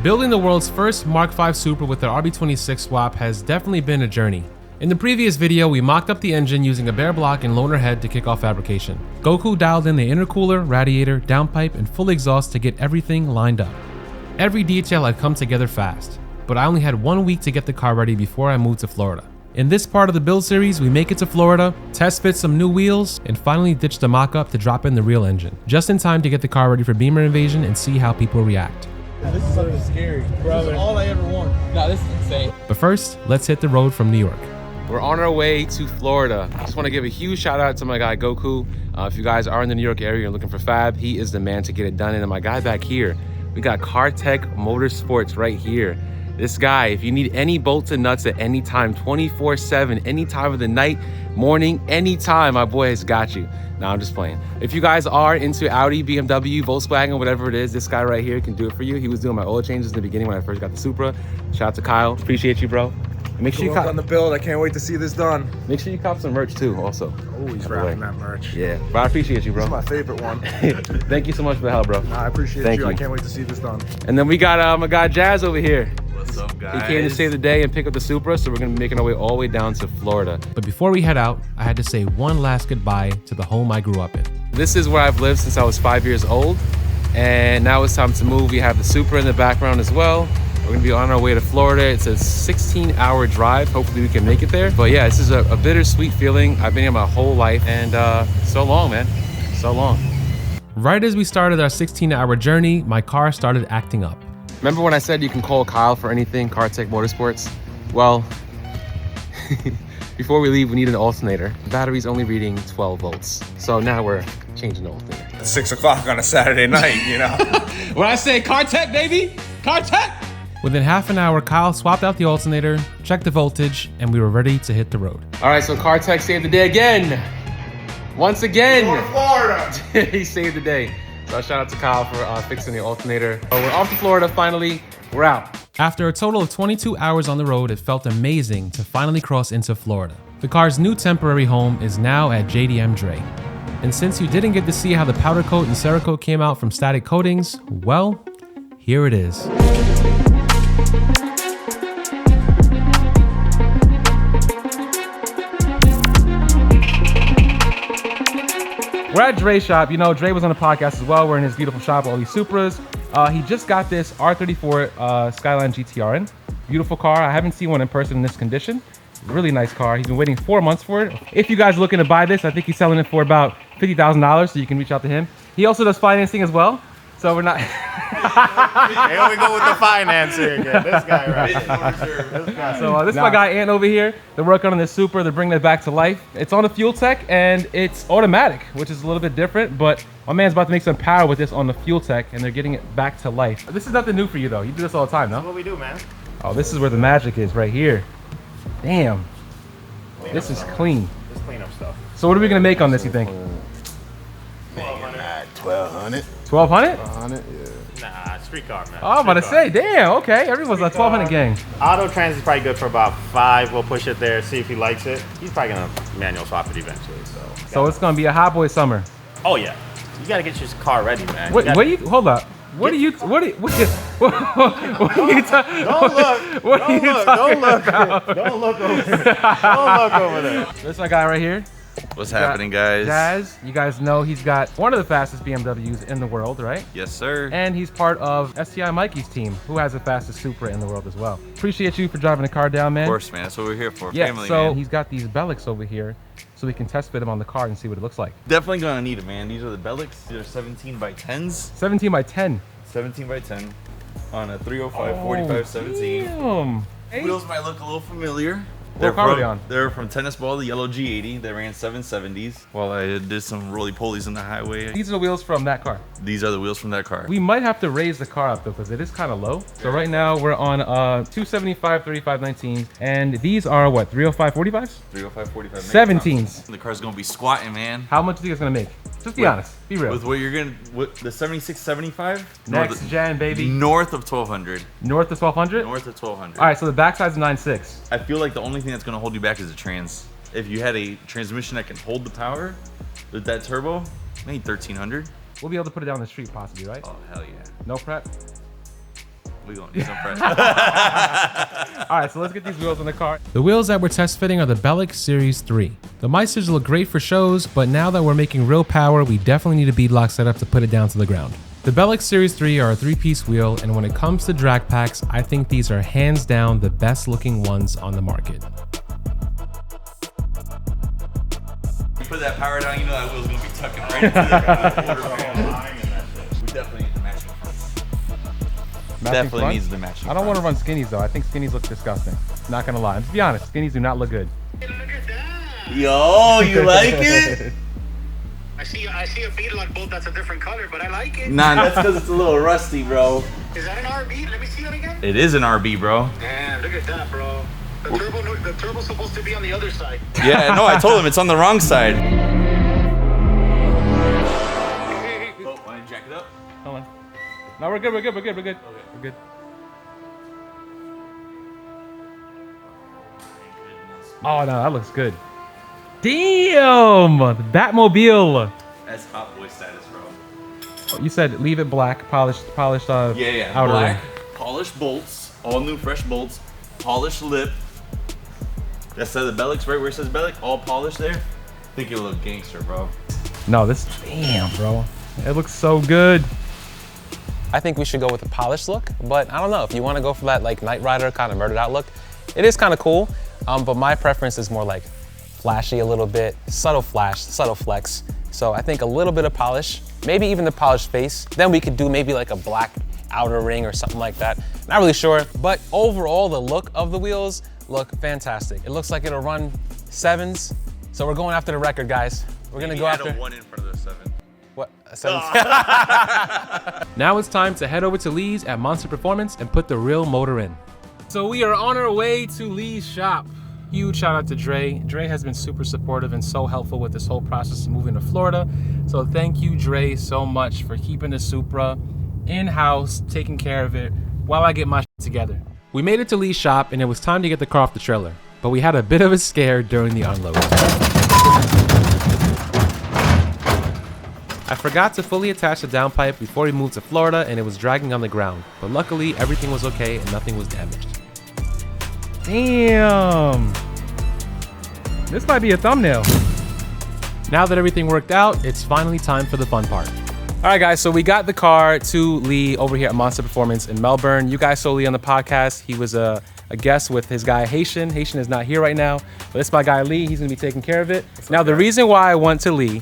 Building the world's first Mark 5 Supra with the RB26 swap has definitely been a journey. In the previous video, we mocked up the engine using a bare block and loaner head to kick off fabrication. Goku dialed in the intercooler, radiator, downpipe, and full exhaust to get everything lined up. Every detail had come together fast, but I only had 1 week to get the car ready before I moved to Florida. In this part of the build series, we make it to Florida, test fit some new wheels, and finally ditch the mock-up to drop in the real engine, just in time to get the car ready for Bimmer Invasion and see how people react. This is something scary, bro. This is all I ever want. No, this is insane. But first, let's hit the road from New York. We're on our way to Florida. I just want to give a huge shout out to my guy Goku. If you guys are in the New York area and looking for fab, he is the man to get it done. And my guy back here, we got CarTech Motorsports right here. This guy, if you need any bolts and nuts at any time, 24/7, any time of the night, morning, anytime, my boy has got you. No, I'm just playing. If you guys are into Audi, BMW, Volkswagen, whatever it is, this guy right here can do it for you. He was doing my oil changes in the beginning when I first got the Supra. Shout out to Kyle. Appreciate you, bro. Make sure you cop on the build. I can't wait to see this done. Make sure you cop some merch too, also. Oh, he's rocking that merch. Yeah, but I appreciate you, bro. This is my favorite one. Thank you so much for the help, bro. Nah, I appreciate you. I can't wait to see this done. And then we got my guy Jazz over here. What's up, guys? He came to save the day and pick up the Supra, so we're gonna be making our way all the way down to Florida. But before we head out, I had to say one last goodbye to the home I grew up in. This is where I've lived since I was 5 years old, and now it's time to move. We have the Supra in the background as well. We're gonna be on our way to Florida. It's a 16-hour drive. Hopefully we can make it there. But yeah, this is a bittersweet feeling. I've been here my whole life, and so long, man, so long. Right as we started our 16-hour journey, my car started acting up. Remember when I said you can call Kyle for anything, CarTech Motorsports? Well, before we leave, we need an alternator. The battery's only reading 12 volts. So now we're changing the alternator. It's 6 o'clock on a Saturday night, you know? When I say CarTech, baby, CarTech! Within half an hour, Kyle swapped out the alternator, checked the voltage, and we were ready to hit the road. All right, so CarTech saved the day again. Once again. Going to Florida. He saved the day. So shout out to Kyle for fixing the alternator. We're off to Florida finally. We're out. After a total of 22 hours on the road, it felt amazing to finally cross into Florida. The car's new temporary home is now at JDM Dre. And since you didn't get to see how the powder coat and Cerakote came out from static coatings, well, here it is. We're at Dre's shop. You know, Dre was on the podcast as well. We're in his beautiful shop, all these Supras. He just got this R34 Skyline GTR in. Beautiful car. I haven't seen one in person in this condition. Really nice car. He's been waiting 4 months for it. If you guys are looking to buy this, I think he's selling it for about $50,000, so you can reach out to him. He also does financing as well. So we're not. Here we go with the financing again. This guy, right? So this is my guy Ant over here. They're working on this Supra. They're bringing it back to life. It's on a fuel tech and it's automatic, which is a little bit different. But my man's about to make some power with this on the fuel tech, and they're getting it back to life. This is nothing new for you though. You do this all the time, no? That's what we do, man. Oh, this is where the magic is, right here. Damn. This is clean. Just clean up stuff. So what are we gonna make on this, you think? 1,200. 1,200? 100, yeah. Nah, street car, man. Oh, I'm about to say, damn, okay. Everyone's a 1,200 gang. Auto trans is probably good for about 5. We'll push it there, see if he likes it. He's probably gonna manual swap it eventually, so. So it's gonna be a hot boy summer. Oh yeah. You gotta get your car ready, man. What do you, hold up. What are you talking about? Don't look over there. Don't look over there. This is my guy right here. What's happening, guys? Jazz, you guys know he's got one of the fastest BMWs in the world, right? Yes, sir. And he's part of STI Mikey's team, who has the fastest Supra in the world as well. Appreciate you for driving the car down, man. Of course, man. That's what we're here for. Yeah, Family, so man. he's got these Bellics over here, so we can test fit them on the car and see what it looks like. Definitely gonna need it, man. These are the Bellics. These are 17 by 10s. 17 by 10. 17 by 10 on a 305 45 17. Damn. Wheels might look a little familiar. What car are they on? They're from Tennis Ball, the yellow G80. They ran 770s while I did some roly-polies in the highway. These are the wheels from that car. These are the wheels from that car. We might have to raise the car up though, because it is kind of low. So right now we're on 275 35 19, and these are what, 305 45s? 305 45 17s. The car's gonna be squatting, man. How much do you think it's gonna make? Just be honest. Be real. With what you're gonna, with the 76 75? Next gen, baby. North of 1200. North of 1200? North of 1200. All right, so the backside's 9.6. I feel like the only thing that's gonna hold you back is the trans. If you had a transmission that can hold the power with that turbo, maybe 1300. We'll be able to put it down the street possibly, right? Oh, hell yeah. No prep? We gonna need some pressure. All right, so let's get these wheels in the car. The wheels that we're test fitting are the Bellic Series 3. The Meisters look great for shows, but now that we're making real power, we definitely need a beadlock setup to put it down to the ground. The Bellic Series 3 are a 3-piece wheel, and when it comes to drag packs, I think these are hands down the best looking ones on the market. You put that power down, you know that wheel's gonna be tucking right into the ground. We definitely need the matching fronts. Definitely front? needs the matching. I don't want to run skinnies though. I think skinnies look disgusting. Not gonna lie. Let's be honest. Skinnies do not look good. Hey, look at that. Yo, you like it? I see a beadlock bolt that's a different color, but I like it. Nah, that's because it's a little rusty, bro. Is that an RB? Let me see that again. It is an RB, bro. Damn, look at that, bro. The turbo's supposed to be on the other side. Yeah, no, I told him it's on the wrong side. Oh, want to jack it up? Hold on. No, we're good. We're good. We're good. We're good. Okay. We're good. Oh no, that looks good. Damn, the Batmobile. That's hot boy status, bro. You said leave it black, polished. Yeah. Outer Black, ring. polished bolts, all new fresh bolts, polished lip. That says the Bellic's right where it says Bellic, all polished there. I think it'll look gangster, bro. No, this. Damn, bro. It looks so good. I think we should go with a polished look, but I don't know if you want to go for that like Knight Rider kind of murdered out look. It is kind of cool, but my preference is more like flashy a little bit, subtle flash, subtle flex. So I think a little bit of polish, maybe even the polished face. Then we could do maybe like a black outer ring or something like that. Not really sure, but overall the look of the wheels look fantastic. It looks like it'll run 7s. So we're going after the record, guys. We're gonna go after. Add a 1 in front of the 7. What? 7? Now it's time to head over to Lee's at Monsta Performance and put the real motor in. So we are on our way to Lee's shop. Huge shout out to Dre. Dre has been super supportive and so helpful with this whole process of moving to Florida. So thank you, Dre, so much for keeping the Supra in-house, taking care of it while I get my shit together. We made it to Lee's shop and it was time to get the car off the trailer, but we had a bit of a scare during the unload. I forgot to fully attach the downpipe before we moved to Florida and it was dragging on the ground, but luckily everything was okay and nothing was damaged. Damn! This might be a thumbnail. Now that everything worked out, it's finally time for the fun part. All right, guys, so we got the car to Lee over here at Monsta Performance in Melbourne. You guys saw Lee on the podcast. He was a guest with his guy, Haitian. Haitian is not here right now, but it's my guy, Lee. He's gonna be taking care of it. Now, the reason why I went to Lee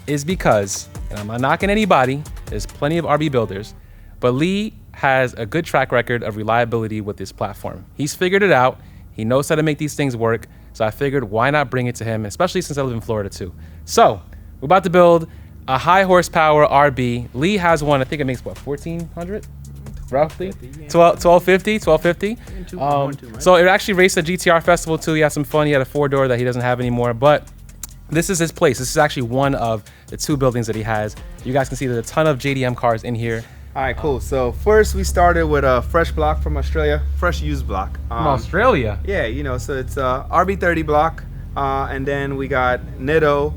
is because, and I'm not knocking anybody, there's plenty of RB builders, but Lee has a good track record of reliability with this platform. He's figured it out. He knows how to make these things work. So I figured, why not bring it to him, especially since I live in Florida too. So we're about to build a high horsepower RB. Lee has one, I think it makes what, 1400? Roughly? 1250. So it actually raced at GTR Festival too. He had some fun. He had a 4-door that he doesn't have anymore, but this is his place. This is actually one of the 2 buildings that he has. You guys can see there's a ton of JDM cars in here. All right, cool. So first we started with a fresh block from Australia, fresh used block. From Australia? Yeah, you know, so it's a RB30 block. And then we got Nitto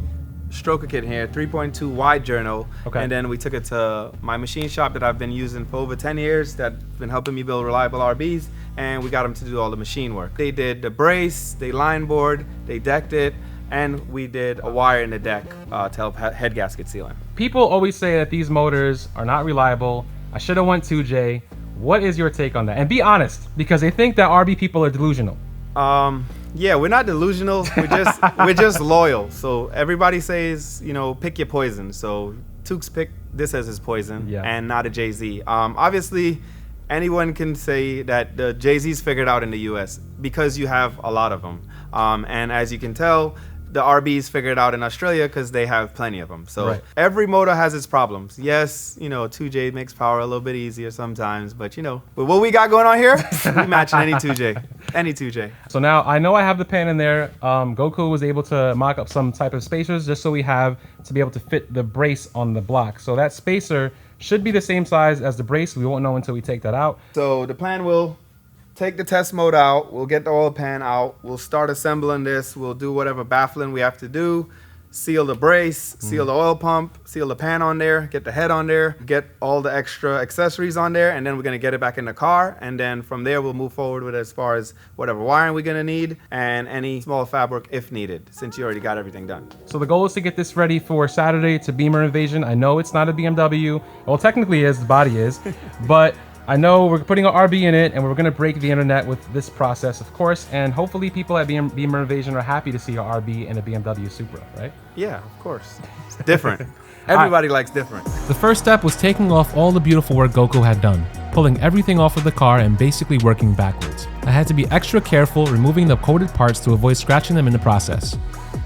stroker kit here, 3.2 wide journal. Okay. And then we took it to my machine shop that I've been using for over 10 years that's been helping me build reliable RBs. And we got them to do all the machine work. They did the brace, they line board, they decked it, and we did a wire in the deck to help head gasket sealing. People always say that these motors are not reliable. I should have went 2J. What is your take on that? And be honest, because they think that RB people are delusional. Yeah, we're not delusional. We're just loyal. So everybody says, you know, pick your poison. So Tukes picked this as his poison, and not a Jay-Z. Obviously, anyone can say that the Jay-Z's figured out in the U.S. because you have a lot of them. And as you can tell, the RBs figured out in Australia because they have plenty of them. So every motor has its problems. Yes, you know, 2J makes power a little bit easier sometimes, but you know, with what we got going on here, we matching any 2J. Any 2J. So now I know I have the pan in there. Goku was able to mock up some type of spacers just so we have to be able to fit the brace on the block. So that spacer should be the same size as the brace. We won't know until we take that out. So the plan will take the test mode out. We'll get the oil pan out. We'll start assembling this. We'll do whatever baffling we have to do. seal the brace, seal the oil pump, seal the pan on there, get the head on there, get all the extra accessories on there, and then we're gonna get it back in the car. And then from there, we'll move forward with as far as whatever wiring we're gonna need and any small fabric if needed, since you already got everything done. So the goal is to get this ready for Saturday to Bimmer Invasion. I know it's not a BMW. Well, technically it is, the body is, but I know we're putting an RB in it and we're gonna break the internet with this process, of course, and hopefully people at Bimmer Invasion are happy to see an RB in a BMW Supra, right? Yeah, of course. It's different. Everybody likes different. The first step was taking off all the beautiful work Goku had done, pulling everything off of the car and basically working backwards. I had to be extra careful removing the coated parts to avoid scratching them in the process.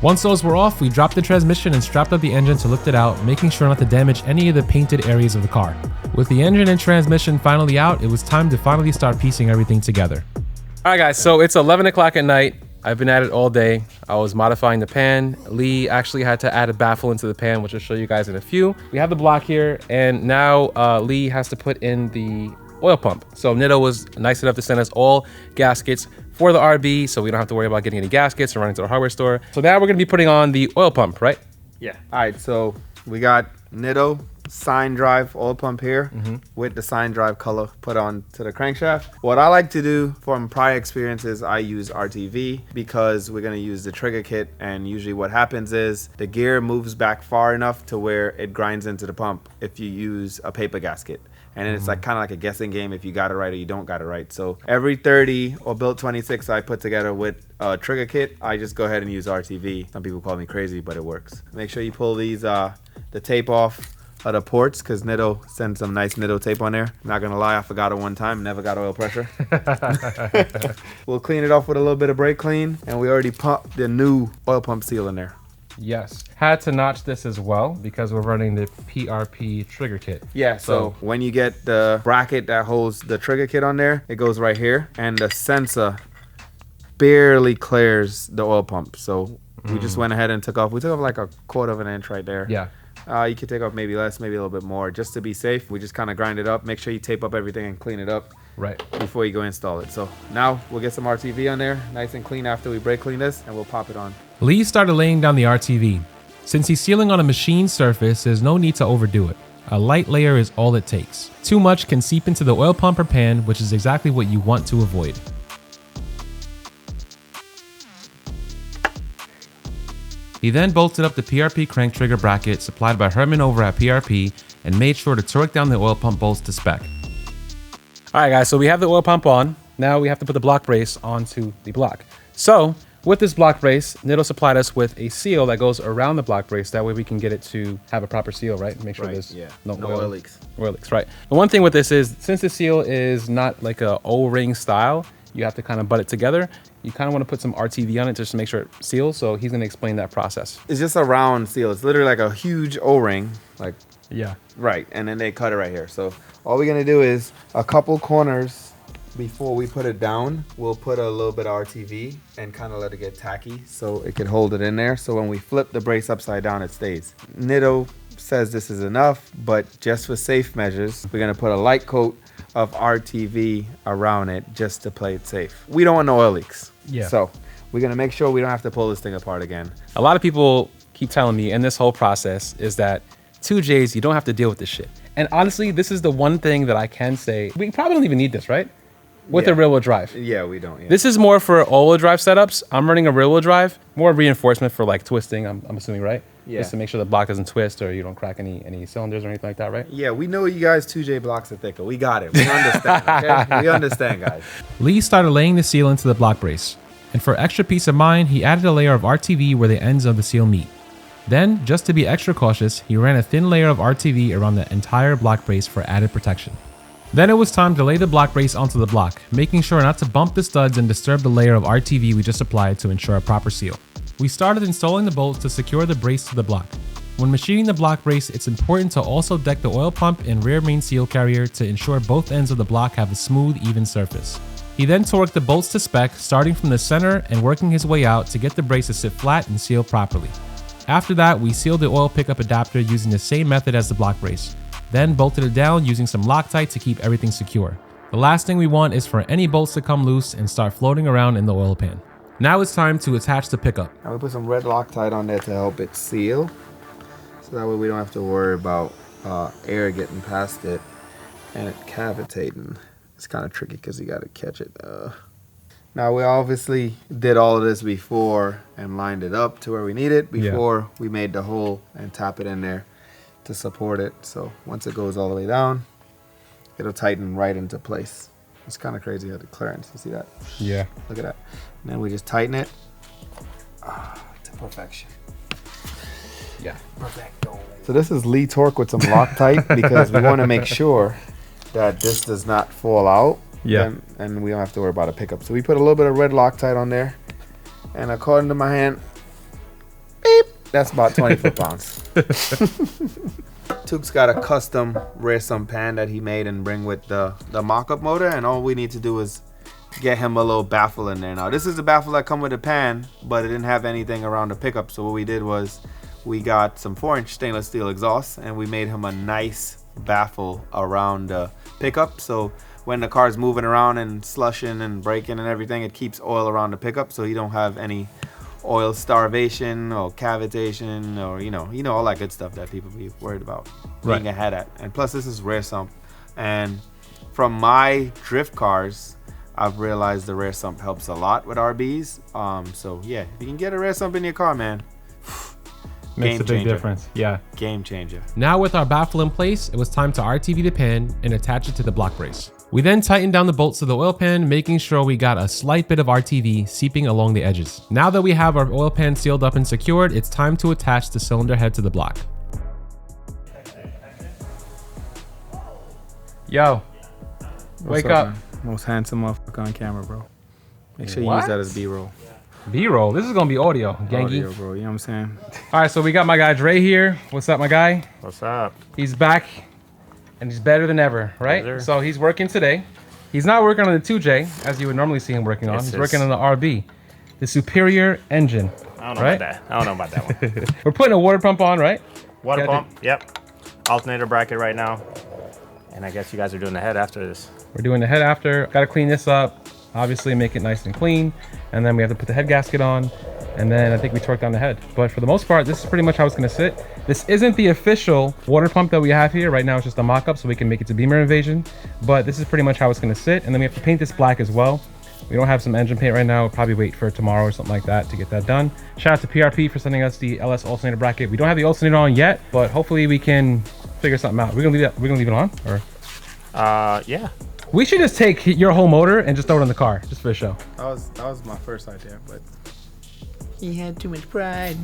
Once those were off, we dropped the transmission and strapped up the engine to lift it out, making sure not to damage any of the painted areas of the car. With the engine and transmission finally out, it was time to finally start piecing everything together. All right guys, so it's 11 o'clock at night. I've been at it all day. I was modifying the pan. Lee actually had to add a baffle into the pan, which I'll show you guys in a few. We have the block here, and now Lee has to put in the oil pump. So Nitto was nice enough to send us all gaskets for the RB, so we don't have to worry about getting any gaskets or running to the hardware store. So now we're gonna be putting on the oil pump, right? Yeah. All right, so we got Nitto sine drive oil pump here with the sine drive color put on to the crankshaft. What I like to do from prior experiences, I use RTV because we're gonna use the trigger kit, and usually what happens is the gear moves back far enough to where it grinds into the pump if you use a paper gasket. And then it's like kind of like a guessing game if you got it right or you don't got it right. So every 30 or build 26 I put together with a trigger kit, I just go ahead and use RTV. Some people call me crazy, but it works. Make sure you pull these the tape off of the ports, because Nitto sends some nice Nitto tape on there. I'm not gonna lie, I forgot it one time, never got oil pressure. We'll clean it off with a little bit of brake clean, and we already pumped the new oil pump seal in there. Yes. Had to notch this as well because we're running the PRP trigger kit. Yeah, so when you get the bracket that holds the trigger kit on there, it goes right here, and the sensor barely clears the oil pump. So we just went ahead and took off. We took off like 1/4 of an inch right there. Yeah. You could take off maybe less, maybe a little bit more, just to be safe. We just kind of grind it up. Make sure you tape up everything and clean it up before you go install it. So now we'll get some RTV on there, nice and clean after we brake clean this, and we'll pop it on. Lee started laying down the RTV. Since he's sealing on a machine surface, there's no need to overdo it. A light layer is all it takes. Too much can seep into the oil pump or pan, which is exactly what you want to avoid. He then bolted up the PRP crank trigger bracket supplied by Herman over at PRP and made sure to torque down the oil pump bolts to spec. All right guys, so we have the oil pump on. Now we have to put the block brace onto the block. So with this block brace, Nitto supplied us with a seal that goes around the block brace. That way we can get it to have a proper seal, right? Make sure there's no oil leaks. Oil leaks, right. The one thing with this is, since the seal is not like a O-ring style, you have to kind of butt it together. You kind of want to put some RTV on it just to make sure it seals. So he's going to explain that process. It's just a round seal. It's literally like a huge O-ring, like right. And then they cut it right here. So all we're gonna do is a couple corners before we put it down. We'll put a little bit of RTV and kind of let it get tacky so it can hold it in there. So when we flip the brace upside down, it stays. Nitto says this is enough, but just for safe measures, we're gonna put a light coat of RTV around it just to play it safe. We don't want no oil leaks. So we're gonna make sure we don't have to pull this thing apart again. A lot of people keep telling me in this whole process is that 2Js, you don't have to deal with this shit. And honestly, this is the one thing that I can say. We probably don't even need this, right? With a rear wheel drive. Yeah, we don't. This is more for all-wheel drive setups. I'm running a rear wheel drive, more reinforcement for like twisting, I'm assuming, right? Just to make sure the block doesn't twist or you don't crack any cylinders or anything like that, right? Yeah, we know you guys 2J blocks are thicker. We got it. We understand, okay? We understand, guys. Lee started laying the seal into the block brace. And for extra peace of mind, he added a layer of RTV where the ends of the seal meet. Then, just to be extra cautious, he ran a thin layer of RTV around the entire block brace for added protection. Then it was time to lay the block brace onto the block, making sure not to bump the studs and disturb the layer of RTV we just applied to ensure a proper seal. We started installing the bolts to secure the brace to the block. When machining the block brace, it's important to also deck the oil pump and rear main seal carrier to ensure both ends of the block have a smooth, even surface. He then torqued the bolts to spec, starting from the center and working his way out to get the brace to sit flat and seal properly. After that, we sealed the oil pickup adapter using the same method as the block brace, then bolted it down using some Loctite to keep everything secure. The last thing we want is for any bolts to come loose and start floating around in the oil pan. Now it's time to attach the pickup. Now we put some red Loctite on there to help it seal. So that way we don't have to worry about air getting past it and it cavitating. It's kind of tricky because you got to catch it. Now we obviously did all of this before and lined it up to where we need it before we made the hole and tap it in there to support it. So once it goes all the way down, it'll tighten right into place. It's kind of crazy how the clearance, you see that? Yeah. Look at that. And then we just tighten it to perfection. Yeah. Perfecto. So this is Lee torque with some Loctite because we want to make sure that this does not fall out. Yeah. And we don't have to worry about a pickup. So we put a little bit of red Loctite on there. And according to my hand, beep, that's about 20 foot-pounds. Took's got a custom rear sump pan that he made and bring with the mock-up motor. And all we need to do is get him a little baffle in there. Now, this is the baffle that come with the pan, but it didn't have anything around the pickup. So what we did was we got some 4-inch stainless steel exhaust and we made him a nice baffle around the pickup. So when the car's moving around and slushing and braking and everything, it keeps oil around the pickup so you don't have any oil starvation or cavitation or you know all that good stuff that people be worried about being ahead at. And plus this is rear sump, and from my drift cars I've realized the rear sump helps a lot with RBs. So yeah, if you can get a rear sump in your car, man, Makes a big difference. Yeah. Game changer. Now with our baffle in place, it was time to RTV the pan and attach it to the block brace. We then tightened down the bolts to the oil pan, making sure we got a slight bit of RTV seeping along the edges. Now that we have our oil pan sealed up and secured, it's time to attach the cylinder head to the block. Yo, wake up. Man? Most handsome motherfucker on camera, bro. Make sure you use that as B-roll. B-roll. This is gonna be audio, gangy. Audio, bro. You know what I'm saying? All right, so we got my guy Dre here. What's up, my guy? What's up? He's back, and he's better than ever, right? Yes, so he's working today. He's not working on the 2J, as you would normally see him working on. He's working on the RB, the superior engine. I don't know about that. I don't know about that one. We're putting a water pump on, right? Water pump, yep. Alternator bracket right now. And I guess you guys are doing the head after this. We're doing the head after. Got to clean this up, obviously make it nice and clean. And then we have to put the head gasket on. And then I think we torque down the head. But for the most part, this is pretty much how it's gonna sit. This isn't the official water pump that we have here. Right now it's just a mock-up so we can make it to Bimmer Invasion. But this is pretty much how it's gonna sit. And then we have to paint this black as well. We don't have some engine paint right now. We'll probably wait for tomorrow or something like that to get that done. Shout out to PRP for sending us the LS alternator bracket. We don't have the alternator on yet, but hopefully we can figure something out. We're gonna leave it on, or? Yeah. We should just take your whole motor and just throw it in the car, just for the show. That was my first idea, but he had too much pride.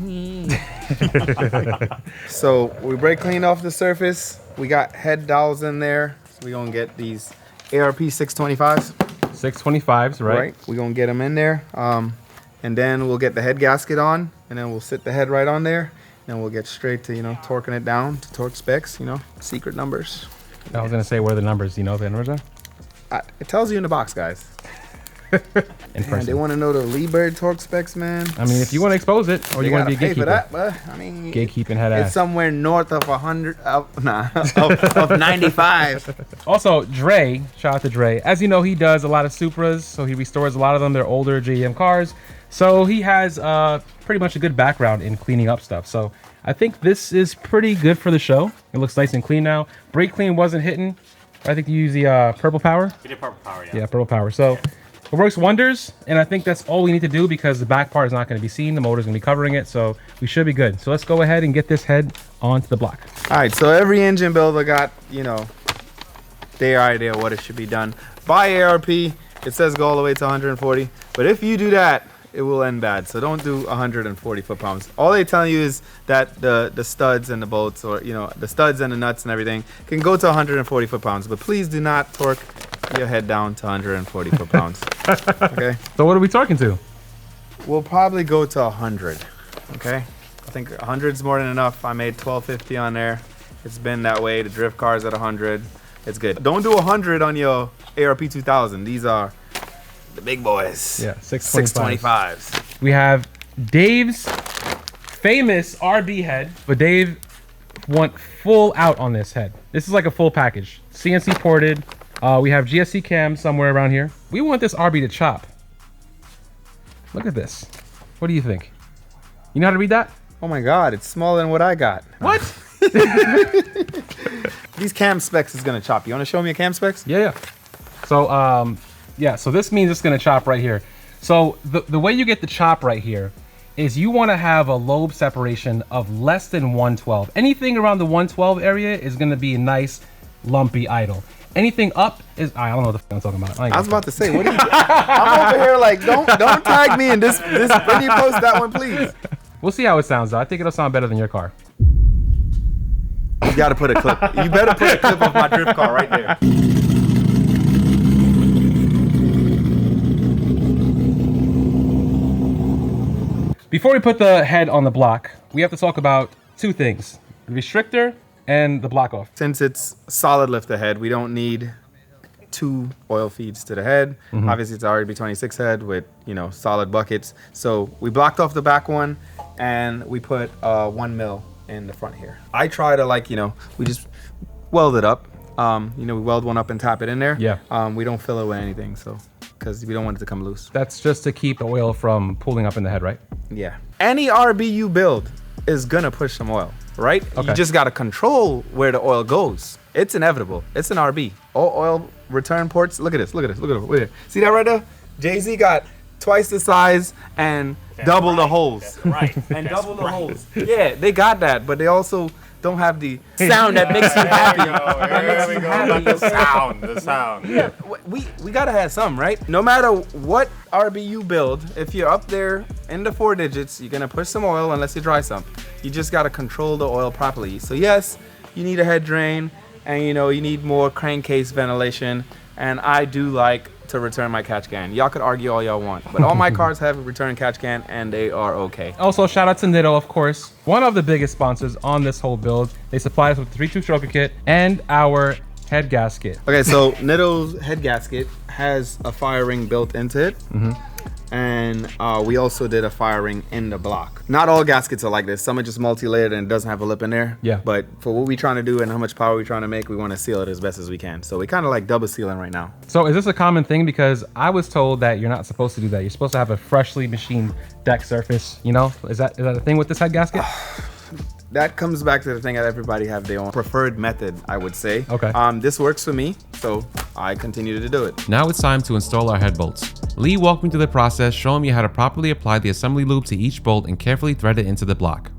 So we brake cleaned off the surface. We got head dowels in there. So we're gonna get these ARP 625s. 625s, right? We're gonna get them in there. And then we'll get the head gasket on, and then we'll sit the head right on there. And we'll get straight to, torquing it down to torque specs, secret numbers. I was gonna say, what are the numbers? Do you know what the numbers are? It tells you in the box, guys. Man, they want to know the Lee Bird torque specs, man. I mean, if you want to expose it, or you want to be a gatekeeper. For that, but I mean, gatekeeping head ass. It's somewhere north of 100, of 95. Also, Dre, shout out to Dre. As you know, he does a lot of Supras, so he restores a lot of them. They're older JDM cars, so he has pretty much a good background in cleaning up stuff. So I think this is pretty good for the show. It looks nice and clean now. Brake clean wasn't hitting. I think you use the purple power. We did purple power, yeah. Yeah, purple power. So it works wonders, and I think that's all we need to do because the back part is not going to be seen. The motor's going to be covering it, so we should be good. So let's go ahead and get this head onto the block. All right, so every engine builder got, their idea of what it should be done. By ARP, it says go all the way to 140, but if you do that, it will end bad. So don't do 140 foot-pounds. All they tell you is that the studs and the bolts, or the studs and the nuts and everything, can go to 140 foot-pounds. But please do not torque your head down to 140 foot-pounds. Okay. So what are we talking to? We'll probably go to 100. Okay. I think 100 is more than enough. I made 1250 on there. It's been that way. The drift car's at 100. It's good. Don't do 100 on your ARP 2000. These are the big boys. Yeah, 625s. We have Dave's famous RB head, but Dave went full out on this head. This is like a full package. CNC ported. We have GSC cam somewhere around here. We want this RB to chop. Look at this. What do you think? You know how to read that? Oh my God, it's smaller than what I got. What? These cam specs is gonna chop. You wanna show me your cam specs? Yeah. So, yeah, so this means it's gonna chop right here. So the way you get the chop right here is you wanna have a lobe separation of less than 112. Anything around the 112 area is gonna be a nice, lumpy idle. Anything up is, I don't know what the f I'm talking about. I was about to say, what are you I'm over here like, don't tag me in this when you post that one, please. We'll see how it sounds though. I think it'll sound better than your car. You gotta put a clip. You better put a clip of my drift car right there. Before we put the head on the block, we have to talk about two things, the restrictor and the block off. Since it's solid lift ahead, we don't need 2 oil feeds to the head. Obviously, it's a RB26 head with, solid buckets. So we blocked off the back one and we put 1 mil in the front here. I try to we just weld it up. We weld one up and tap it in there. Yeah. We don't fill it with anything, so because we don't want it to come loose. That's just to keep the oil from pooling up in the head, right? Yeah. Any RB you build is gonna push some oil, right? Okay. You just gotta control where the oil goes. It's inevitable. It's an RB. All oil return ports. Look at this. Look at this. See that right there? Jay-Z got twice the size and double the holes. That's right. And double the holes. Yeah, they got that, but they also don't have the sound that makes you happy. There we go. The sound. Yeah, we gotta have some, right? No matter what RB you build, if you're up there in the 4 digits, you're gonna push some oil unless you dry sump. You just gotta control the oil properly. So yes, you need a head drain, and you need more crankcase ventilation. And I do like to return my catch can. Y'all could argue all y'all want, but all my cars have a return catch can and they are okay. Also, shout out to Nitto, of course, one of the biggest sponsors on this whole build. They supplied us with the 3-tube stroker kit and our head gasket. Okay, so Nitto's head gasket has a fire ring built into it. And we also did a fire ring in the block. Not all gaskets are like this. Some are just multi-layered and it doesn't have a lip in there. Yeah. But for what we're trying to do and how much power we're trying to make, we want to seal it as best as we can. So we kind of like double sealing right now. So is this a common thing? Because I was told that you're not supposed to do that. You're supposed to have a freshly machined deck surface, Is that a thing with this head gasket? That comes back to the thing that everybody have their own preferred method, I would say. Okay. This works for me, so I continue to do it. Now it's time to install our head bolts. Lee walked me through the process, showing me how to properly apply the assembly lube to each bolt and carefully thread it into the block.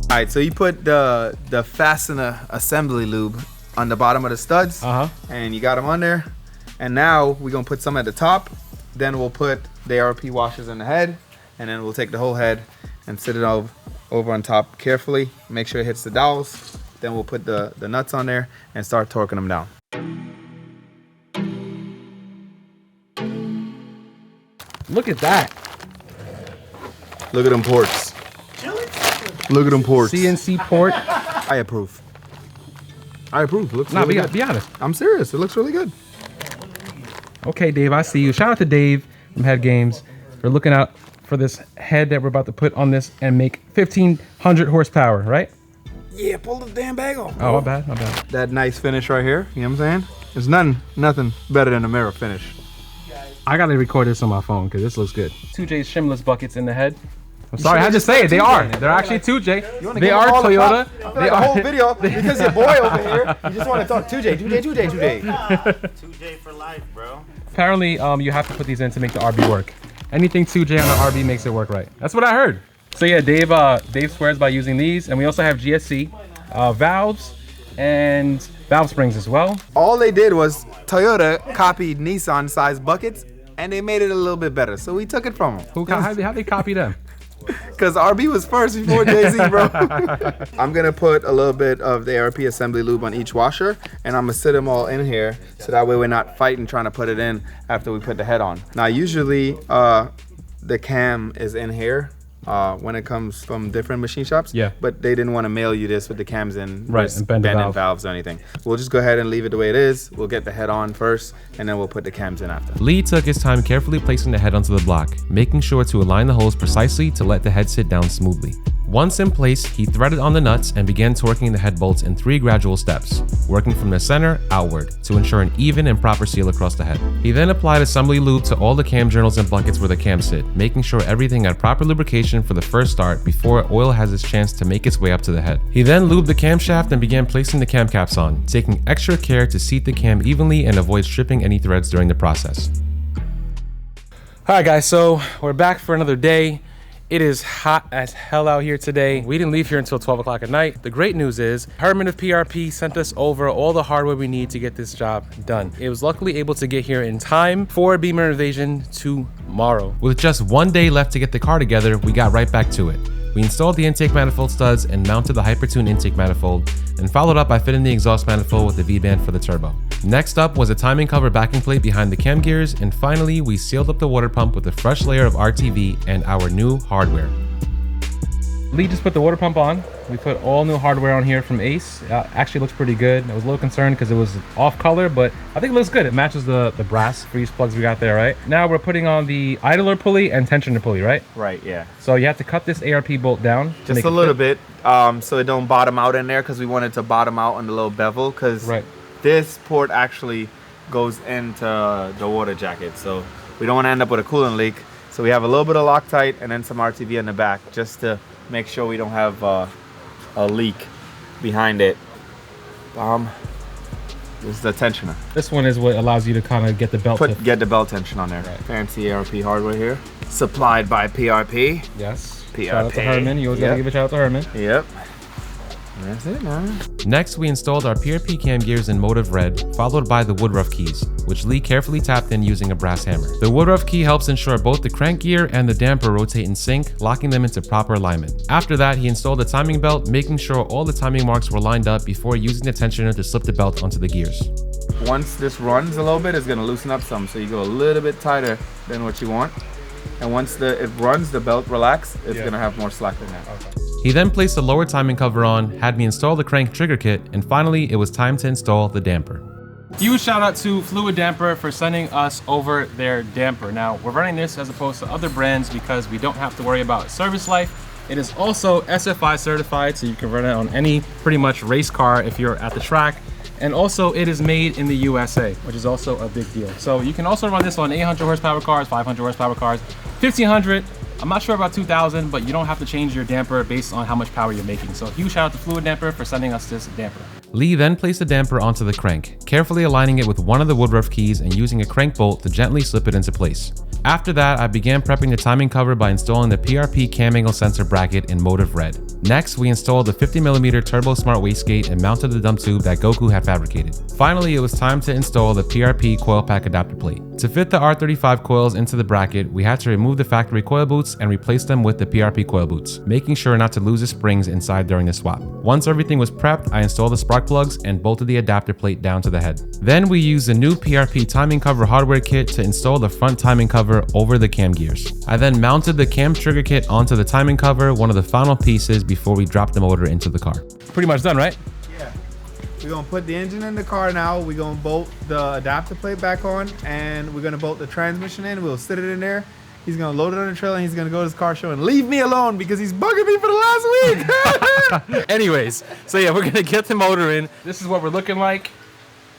All right, so you put the fastener assembly lube on the bottom of the studs, and you got them on there. And now we're gonna put some at the top, then we'll put the ARP washers in the head, and then we'll take the whole head and sit it over on top carefully, make sure it hits the dowels. Then we'll put the nuts on there and start torquing them down. Look at that. Look at them ports. Look at them ports. CNC port. I approve. Looks No, really good. be honest. I'm serious. It looks really good. Okay, Dave, I see you. Shout out to Dave from Head Games for looking out for this head that we're about to put on this and make 1,500 horsepower, right? Yeah, pull the damn bag off. Oh, my bad. That nice finish right here, you know what I'm saying? There's nothing better than a mirror finish. I gotta record this on my phone because this looks good. 2J's shimless buckets in the head. I'm sorry, I had to say it. They are. They're actually 2J. They are Toyota. They are the whole video because your boy over here. You just want to talk 2J. 2J for life, bro. Apparently, you have to put these in to make the RB work. Anything 2J on the RB makes it work right. That's what I heard. So yeah, Dave swears by using these, and we also have GSC valves and valve springs as well. All they did was Toyota copied Nissan size buckets, and they made it a little bit better. So we took it from them. How they copy them? Because RB was first before Jay-Z, bro. I'm going to put a little bit of the ARP assembly lube on each washer, and I'm going to sit them all in here so that way we're not fighting trying to put it in after we put the head on. Now, usually the cam is in here when it comes from different machine shops. Yeah. But they didn't want to mail you this with the cams in. Right, and bending valves or anything. We'll just go ahead and leave it the way it is. We'll get the head on first, and then we'll put the cams in after. Lee took his time carefully placing the head onto the block, making sure to align the holes precisely to let the head sit down smoothly. Once in place, he threaded on the nuts and began torquing the head bolts in 3 gradual steps, working from the center outward to ensure an even and proper seal across the head. He then applied assembly lube to all the cam journals and buckets where the cams sit, making sure everything had proper lubrication for the first start before oil has its chance to make its way up to the head. He then lubed the camshaft and began placing the cam caps on, taking extra care to seat the cam evenly and avoid stripping any threads during the process. Alright guys, so we're back for another day. It is hot as hell out here today. We didn't leave here until 12 o'clock at night. The great news is Herman of PRP sent us over all the hardware we need to get this job done. It was luckily able to get here in time for Bimmer Invasion tomorrow. With just 1 day left to get the car together, we got right back to it. We installed the intake manifold studs and mounted the Hypertune intake manifold, and followed up by fitting the exhaust manifold with the V-band for the turbo. Next up was a timing cover backing plate behind the cam gears, and finally we sealed up the water pump with a fresh layer of RTV and our new hardware. Lee just put the water pump on. We put all new hardware on here from Ace. Actually looks pretty good. I was a little concerned because it was off color, but I think it looks good. It matches the brass freeze plugs we got there, right? Now we're putting on the idler pulley and tensioner pulley, right? Right, yeah. So you have to cut this ARP bolt down. Just a little bit, so it don't bottom out in there, because we want it to bottom out on the little bevel, because this port actually goes into the water jacket. So we don't want to end up with a coolant leak. So we have a little bit of Loctite and then some RTV in the back, just to make sure we don't have a leak behind it. This is the tensioner. This one is what allows you to kind of get the belt. Get the belt tension on there. Right. Fancy ARP hardware here. Supplied by PRP. Yes. PRP. Shout out to Herman. You always gotta give a shout out to Herman. Yep. That's it, man. Next, we installed our PRP cam gears in Motive Red, followed by the Woodruff keys, which Lee carefully tapped in using a brass hammer. The Woodruff key helps ensure both the crank gear and the damper rotate in sync, locking them into proper alignment. After that, he installed the timing belt, making sure all the timing marks were lined up before using the tensioner to slip the belt onto the gears. Once this runs a little bit, it's gonna loosen up some, so you go a little bit tighter than what you want. And once it runs, the belt relax, it's gonna have more slack in there. Okay. He then placed the lower timing cover on, had me install the crank trigger kit, and finally it was time to install the damper. Huge shout out to Fluid Damper for sending us over their damper. Now we're running this as opposed to other brands because we don't have to worry about service life. It is also SFI certified, so you can run it on any pretty much race car if you're at the track. And also it is made in the USA, which is also a big deal. So you can also run this on 800 horsepower cars, 500 horsepower cars, 1500. I'm not sure about 2000, but you don't have to change your damper based on how much power you're making. So huge shout out to Fluid Damper for sending us this damper. Lee then placed the damper onto the crank, carefully aligning it with one of the Woodruff keys and using a crank bolt to gently slip it into place. After that, I began prepping the timing cover by installing the PRP cam angle sensor bracket in Motive Red. Next, we installed the 50mm Turbo Smart wastegate and mounted the dump tube that Goku had fabricated. Finally, it was time to install the PRP coil pack adapter plate. To fit the R35 coils into the bracket, we had to remove the factory coil boots and replace them with the PRP coil boots, making sure not to lose the springs inside during the swap. Once everything was prepped, I installed the spark plugs and bolted the adapter plate down to the head. Then we used the new PRP timing cover hardware kit to install the front timing cover over the cam gears. I then mounted the cam trigger kit onto the timing cover, one of the final pieces before we dropped the motor into the car. Pretty much done, right? Yeah. We're gonna put the engine in the car now. We're gonna bolt the adapter plate back on, and we're gonna bolt the transmission in. We'll sit it in there. He's gonna load it on the trailer, and he's gonna go to his car show and leave me alone because he's bugging me for the last week. Anyways, so yeah, we're gonna get the motor in. This is what we're looking like.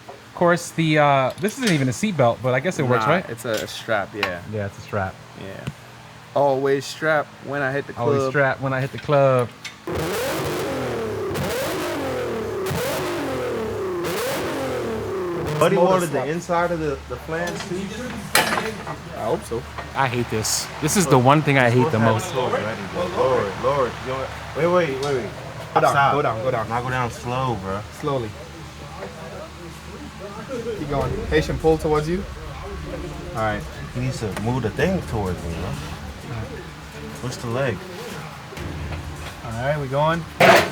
Of course, the this isn't even a seat belt, but I guess it works, right? It's a strap, yeah. Yeah, it's a strap. Yeah. Always strap when I hit the club. Always strap when I hit the club. Buddy wanted the inside of the flange too. I hope so. I hate this. This is the one thing I hate the most. Lord. Wait. Go down. Now go down slow, bro. Slowly. Keep going. Haitian, pull towards you. All right. He needs to move the thing towards me, bro. Push the leg. All right, we going.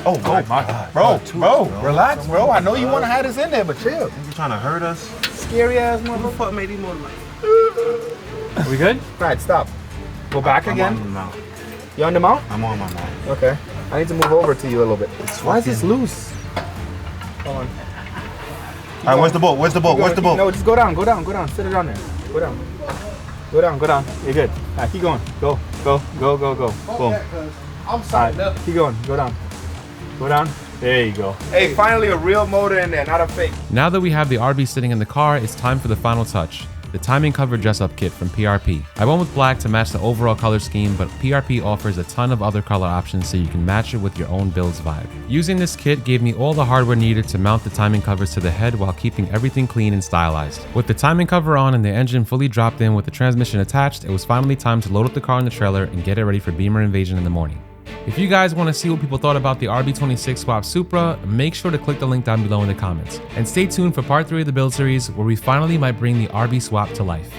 Oh my God. Bro, relax, bro. I know you want to have this in there, but chill. You trying to hurt us? Scary ass motherfucker. Made him more Are we good? All right, stop. Go back again. I'm on the mount. You on the mount? I'm on my mount. Okay. I need to move over to you a little bit. Why is this loose? Hold on. All right, where's the boat? No, just go down. Sit it down there. Go down. You're good. All right, keep going. Go. Boom. I'm sorry. Right, keep going. Go down. Go down. There you go. Hey, finally a real motor in there, not a fake. Now that we have the RB sitting in the car, it's time for the final touch. The timing cover dress-up kit from PRP. I went with black to match the overall color scheme, but PRP offers a ton of other color options so you can match it with your own build's vibe. Using this kit gave me all the hardware needed to mount the timing covers to the head while keeping everything clean and stylized. With the timing cover on and the engine fully dropped in with the transmission attached, it was finally time to load up the car in the trailer and get it ready for Bimmer Invasion in the morning. If you guys want to see what people thought about the RB26 swap Supra, make sure to click the link down below in the comments. And stay tuned for part 3 of the build series, where we finally might bring the RB swap to life.